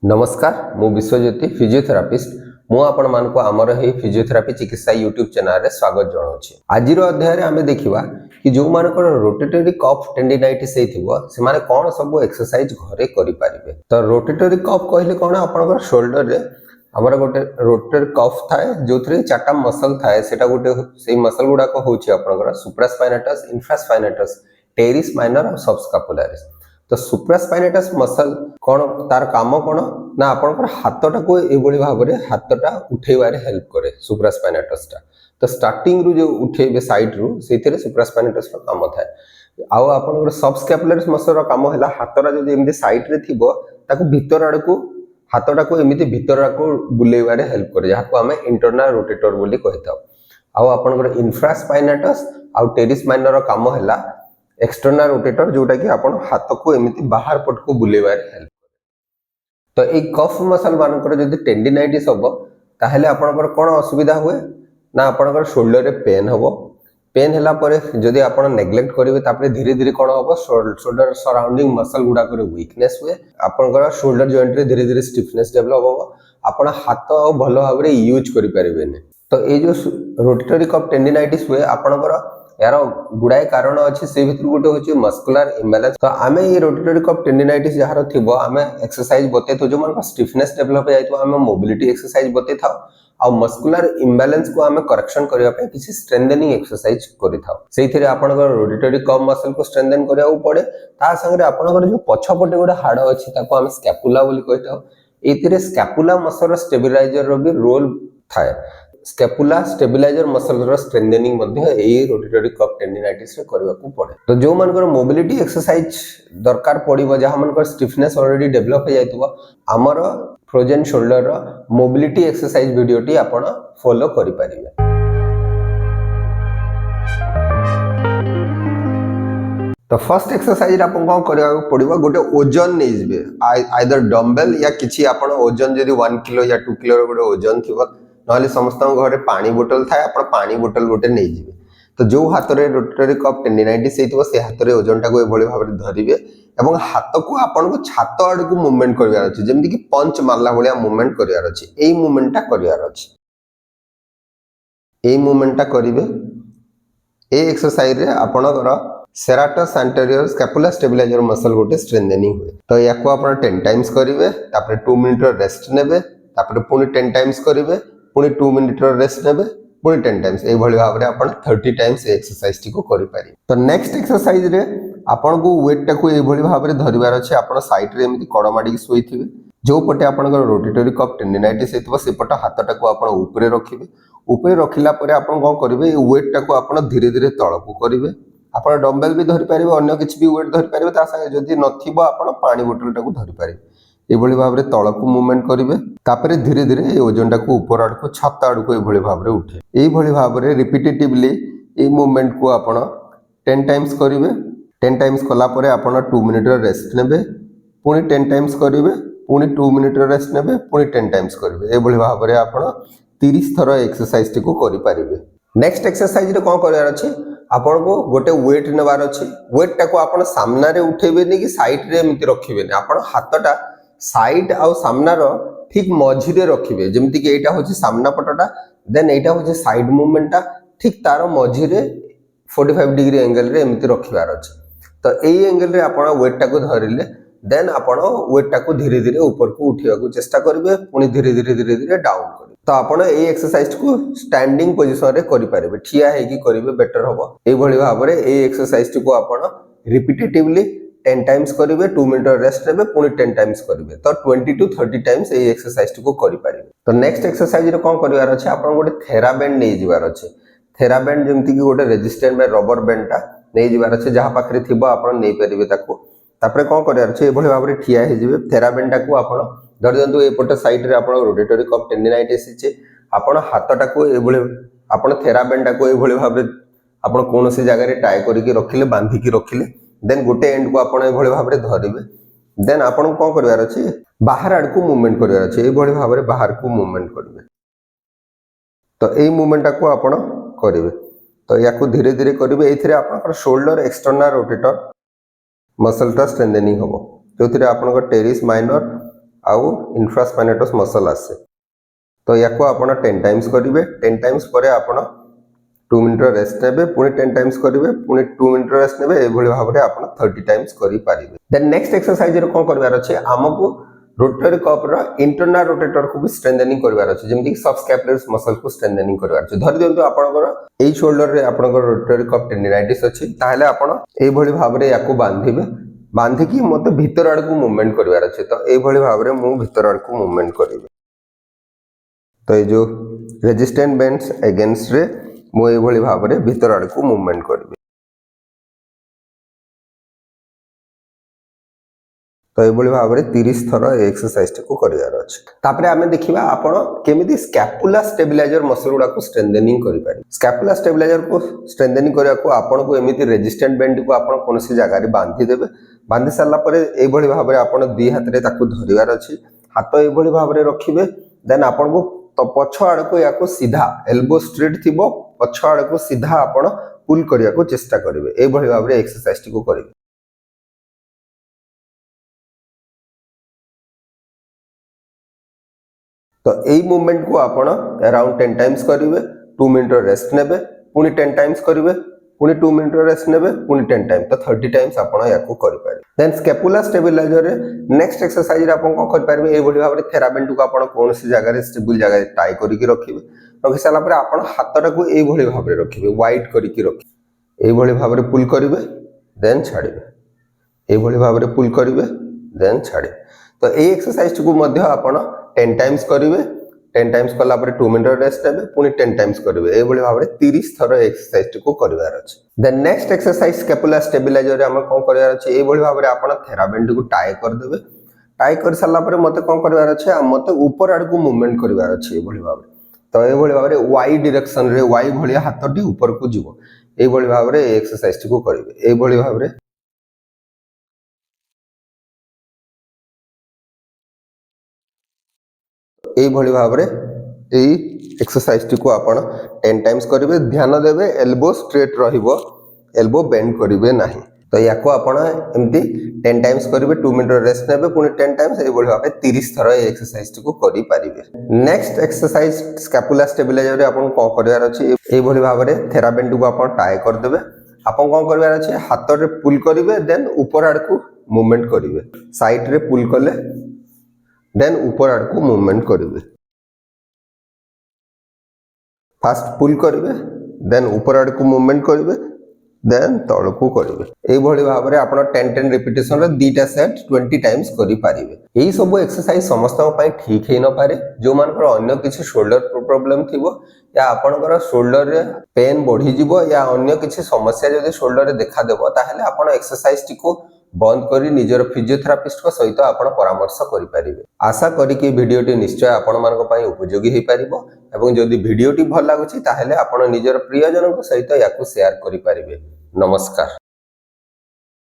नमस्कार मु विश्वज्योति फिजियोथेरापिस्ट मु आपण मानको आमर हे फिजियोथेरापी चिकित्सा यूट्यूब चैनल रे स्वागत जणाउछि। आजिर अध्याय रे आमे देखिबा कि जो मानकर रोटेटरी कफ टेंडिनाइटिस हेथिबो से माने कोन सब एक्सरसाइज घरे करि परिबे। तो रोटेटरी कफ कहले कोन आपनकर शोल्डर रे हमर गोटे रोटेटरी कफ थाए जोथरे चारटा मसल थाए सेटा गोटे सेही मसल गुडा को होछि आपनकर सुप्रास्पाइनेटस इन्फ्रास्पाइनेटस टेरिस माइनर और सबस्कापुलारिस। तो सुप्रास्पाइनेटस मसल कौन तार काम कौन ना आपनकर हाथटा को एभली भाव में हाथटा उठेबारे हेल्प करे सुप्रास्पाइनेटस टा। तो स्टार्टिंग रु जो उठेबे साइड रु सेथिरे सुप्रास्पाइनेटस रो काम थाए। आउ आपनकर सबस्कैपुलरिस मसल रो काम हैला हाथटा जदि एमदी साइड रे थिबो ताको भीतर आड़ को हाथटा को एमिति भीतर आड़ को बुलेबारे हेल्प करे जाहाको हमें इंटरनल रोटेटर बोली कहताओ। आउ आपनकर इन्फ्रास्पाइनेटस आउ टेरिस माइनर रो काम हैला एक्सटर्नल रोटेटर जोटा कि आपण हाथ को एमिति बाहर पट को बुलेबारे हेल्प करे। तो ए कफ मसल मानकर जदि टेंडिनाइटिस हबो ताहेले आपनकर कोन असुविधा हुए ना आपनकर शोल्डर रे पेन हबो। पेन हला परे जदि आपण नेग्लेक्ट करिवे तापरे धीरे धीरे कोन हबो शोल्डर सराउंडिंग मसल गुडा करे वीकनेस हुए आपनकर शोल्डर जॉइंट रे धीरे धीरे स्टिफनेस डेवलप हबो आपण हाथ भलो भाबरे यूज करि परिबेने। तो ए जो रोटेटरी कफ टेंडिनाइटिस हुए आपनकर यार गुड़ाए कारण अच्छे से भीतर गोटे होची मस्कुलर इम्बैलेंस। तो आमे ये रोटेटरी कफ टेंडिनाइटिस जहार थिबो आमे एक्सरसाइज बते तो जो मन स्टिफनेस डेवलप जायतो आमे मोबिलिटी एक्सरसाइज बते थाओ आ मस्कुलर इम्बैलेंस को आमे करेक्शन करिया पे किसी स्ट्रेंथनिंग एक्सरसाइज करि थाओ। सेहिथिरे आपनकर रोटेटरी कफ मसल को स्ट्रेंथन करिया पड़े ता संगे आपनकर जो पछपटे गोटे हाड़ अछि ताको आमे स्कैपुला बोली कहताओ। एथिरे स्कैपुला मसल स्टेबिलाइजर रो भी रोल थाए। स्कैपुला स्टेबिलाइजर मसल रो स्ट्रेंथनिंग मध्ये एई रोटेटरी कफ टेंडिनाइटिस रे करबा को पड़े। तो जो मानकर मोबिलिटी एक्सरसाइज दरकार पड़िबो जहा मानकर स्टिफनेस ऑलरेडी डेवलप हो जायतबो हमर फ्रोजन शोल्डर रो मोबिलिटी एक्सरसाइज वीडियोटी आपण फॉलो करि परिबे। तो फर्स्ट एक्सरसाइज आपन कोन करबा पड़िबो गोटे ओजन नै जिवे आइदर डम्बल या किछि आपण ओजन जदी 1 किलो या 2 किलो रो गोटे ओजन थिबो नहले समस्त घरे पानी बोतल थाए आपण पानी बोतल गोटे नै जिवे। तो जो हाथ रे रोटेटरी कफ टेंडिनाइटिस हेतिबो से हाथ रे ओजन टाको एभली भाबरे धरिबे एवं हाथ को आपण को छात आड़ को मूवमेंट करिवार अछि जेमि कि पंच मारला भलिया मूवमेंट करिवार अछि। एई मूवमेंटटा करिवार अछि एई मूवमेंटटा करिवे। ए एक्सरसाइज रे आपणकर serratus anterior scapula stabiliser muscle गोटे स्ट्रेंथनिंग हुए। तो याको आपण 10 टाइम्स करिवे तापर 2 मिनिट रो रेस्ट नेबे तापर पुनी 10 टाइम्स करिवे पुनी 2 मिनिट रो रेस्ट नेबे पुनी 10 टाइम्स ए भली भाव रे आपण 30 टाइम्स एक्सरसाइज टी को करि पारि। तो नेक्स्ट एक्सरसाइज रे आपण को वेट टा को ए भली भाव रे धरिबार अछि। आपण साइड रे एमिति कड़माडी सोइथिबे जो पटे आपण रोटेटरी कफ टेंडिनाइटिस हेतबो से पट हाथ टा को आपण ऊपरे रखिबे। ऊपरे रखिला परे आपण को करिवे ए वेट टा को आपण धीरे धीरे तळ को करिवे। आपण डम्बल भी धरि पारिबे अन्य किछि भी वेट धरि पारिबे ता संगे जदि नथिबो आपण पानी बोतल टा को धरि पारिबे। ए भली भाव रे तळ को मूवमेंट करिवे तापरे धीरे धीरे ए ओजन टा को ऊपर आड़ को छात आड़ को ए भली भाव रे उठे। ए भली भाव रे रिपीटेटिवली ए मूवमेंट को आपण 10 टाइम्स करिवे। 10 टाइम्स कला परे आपण 2 मिनिट रो रेस्ट नेबे पुनी 10 टाइम्स करिवे पुनी 2 मिनिट रो रेस्ट नेबे पुनी 10 टाइम्स करिवे। ए भली भाव रे आपण 30 थरो एक्सरसाइज टी को करि पारिबे। नेक्स्ट एक्सरसाइज रे कोन करयार अछि आपण को गोटे वेट नेबार अछि। वेट टा को आपण सामना रे उठेबे नि कि साइड रे एमिति रखिबे नि आपण हाथटा साइड आउ सामना रो ठीक मझी रे रखिबे जेमति कि एटा होछि सामना पटटा देन एटा होछि साइड मूवमेंटटा ठीक तारो मझी रे 45 डिग्री एंगल रे एमिति रखिबार अछि। तो एई एंगल रे आपण वेट टा को धरिले देन आपण वेट टा को धीरे धीरे ऊपर को उठिया को चेष्टा करिवे पुनी धीरे धीरे डाउन करिवे। तो आपण एई एक्सरसाइज को स्टैंडिंग पोजीशन रे करि पारिबे ठिया हे कि करिवे बेटर हबो। एई भली भाव रे एई एक्सरसाइज को आपण रिपीटेटिवली 10 टाइम्स करिवे 2 मिनिट रेस्ट लेबे पुनी 10 टाइम्स करिवे। तो 20 टू 30 टाइम्स ए एक्सरसाइज को करि पारिबे। तो नेक्स्ट एक्सरसाइज रे कोन करिवार अछि आपण गोटे थेराबैंड नै जिवार अछि। थेराबैंड जेमति कि गोटे रेजिस्टेंट बाय रबर बैंड टा नै जिवार अछि जहा पाखरे थिबो आपण नै परिबे ताको। तापरे कोन करिवार अछि ए भली भाव रे ठिया हे जिवे थेराबैंड टा को आपण धरि दंतु ए पट साइड रे आपण रोटेटरी कफ टेंडिनाइटिस अछि आपण हाथ टा को ए भली आपण थेराबैंड टा को ए भली भाव रे आपण कोनोसी जगह रे टाई करिके रखिले बांधी की रखिले देन गोटे एंड को आपण ए भली भाव रे धरिबे देन आपण कोन करिवार अछि बाहर आड़ को मूवमेंट करिवार अछि। ए भली भाव रे बाहर को मूवमेंट करिवे। तो ए मूवमेंट को आपण करिवे। तो याको धीरे धीरे करिवे। एथिरे आपण शोल्डर एक्सटर्नल रोटेटर मसल टा स्ट्रेंथनिंग हबो जोथिरे आपण टेरिस माइनर आउ इन्फ्रास्पाइनेटस मसल आसे तो या आपण 10 टाइम्स करेंगे 10 टाइम्स पर आपण 2 मिनिट रेस्ट नेबे पुणी 10 टाइम्स करेंगे पुणी 2 मिनिट रेस्ट नेबे एभली भाव में आपण 30 टाइम्स करि पारिबे। देन नेक्स्ट एक्सरसाइज रे कोन करबार अछि हमकु रोटरी कफ रो इंटरनल रोटेटर को भी स्ट्रेंथनिंग करबार अछि जेमि कि सबस्कैपुलर मसल को स्ट्रेंथनिंग करबार अछि। धरि दियंतु आपनकर एई शोल्डर रे आपनकर रोटरी कफ टेंडिनाइटिस अछि ताहले आपण एभली भाव रे याकू बांधिबे बांधिकी मते भीतर आड़ को मूवमेंट करबार अछि तो एभली भाव रे मु भीतर आड़ को मूवमेंट करिवे। तो ये जो रेजिस्टेंट बेंड्स अगेंस्ट रे मु एभली भाव रे भीतर आड़ को मूवमेंट करिवे। तो ये भाव में 30 थर एक्सरसाइज को करार अच्छे। तापरे आमे देखिबा आपण केमिति स्कैपुला स्टेबिलाइजर मसल गुडा को स्ट्रेंथनिंग करि पारि। स्कैपुला स्टेबिलाइजर को स्ट्रेंथनिंग करिया को आपण को एमिति रेजिस्टेंट बेंड को आपण कोनसी जगह रे बांधी देबे बांधी सारला परे ए भली भाव में आपण दी हाथ रे ताकू धरिवार अछि हाथ ए भली भाव रे रखिबे देन आपण को तो पछ आड़ को या को सीधा एल्बो स्ट्रेट थिबो पछ आड़ को सीधा आपण पुल करिया को चेष्टा करिवे ए भली भाव रे एक्सरसाइज को करिवे। तो यही मूवमेंट को आपण अराउंड 10 टाइम्स करेंगे 2 मिनिट रेस्ट नेबे पुणी 10 टाइम्स करेंगे पुणी 2 मिनिट रेस्ट नेबे पुणी 10 टाइम्स तो 30 टाइम्स आपण याको करि पारे। देन स्कैपुला स्टेबिलाइजर रे नेक्स्ट एक्सरसाइज रे आपण को करि पारबे ए बडी भाबरे थेराबेंड को आपण कोनसी जगह रे स्टेबल जगह रे टाई करिकि रखिबे रखि साला परे आपण हातटा को ए बडी भाबरे रखिबे वाइड करिकि रखि ए बडी भाबरे पुल करिवे देन छाडिबे ए बडी भाबरे पुल करिवे देन छाडे। तो ए एक्सरसाइज को मध्य आपण 10 टाइम्स करेंगे 10 टाइम्स कला 2 मिनिट रेस्ट नेबे पुणी 10 टाइम्स करेंगे ए भली भाव में 30 थर एक्सरसाइज को करबार अछि। Then next exercise scapula stabiliser रे हम कोन करबार अछि ए भली भाव में आपण थेराबेंड को टाई कर देबे टाई कर साला परे मते कोन करबार अछि मते ऊपर आड़ को मूवमेंट करबार अछि ए भली भाव में। तो ए भली भाव में वाई डायरेक्शन रे वाई भली हाथटी ऊपर को जीवो ए भली भाव में एक्सरसाइज को करिवे ए भली भाव में ए भली भाव में एई एक्सरसाइज को आपण 10 टाइम्स करेंगे ध्यान देवे एल्बो स्ट्रेट रहिबो एल्बो बेंड करेंगे नाही। तो याको आपण एमती 10 टाइम्स करेंगे 2 मिनिट रेस्ट नेबे पुणी 10 टाइम्स ए भली भाव 30 थर एक्सरसाइज को करि पारिबे। नेक्स्ट एक्सरसाइज स्कैपुला स्टेबिलाइजर रे आपण कोन करबार अछि ए भली भाव में थेराबेंड को आपण टाई कर देबे आपण कोन करबार अछि हाथ रे पुल करिवे देन ऊपर आड़ को मूवमेंट करिवे साइड रे पुल कले देन ऊपर आड़ को मूवमेंट करेंगे फास्ट पुल करेंगे देन ऊपर आड़ को मूवमेंट करेंगे देन तल को करेंगे ए भली भाव में आपण 10 रिपीटेशन रे दीटा सेट 20 टाइम्स करि पारिबे। एही सब एक्सरसाइज समस्त पई ठीक हे न पारे जो मानकर अन्य किछि शोल्डर प्रॉब्लम थिबो या आपनकर शोल्डर रे पेन बढ़ी जिवो या अन्य किछि समस्या जदि शोल्डर रे देखा देबो ताहले आपण एक्सरसाइज को बंद करी निजर फिजियोथेरापिस्ट को सहित आपण परामर्श करि पारिबे। आशा करी कि वीडियोटी निश्चय आपण मानक पई उपयोगी हे पारिबो एवं जदि वीडियोटी भल लागुछि ताहले आपण निजर प्रियजन को सहित याकू शेयर करि पारिबे। नमस्कार।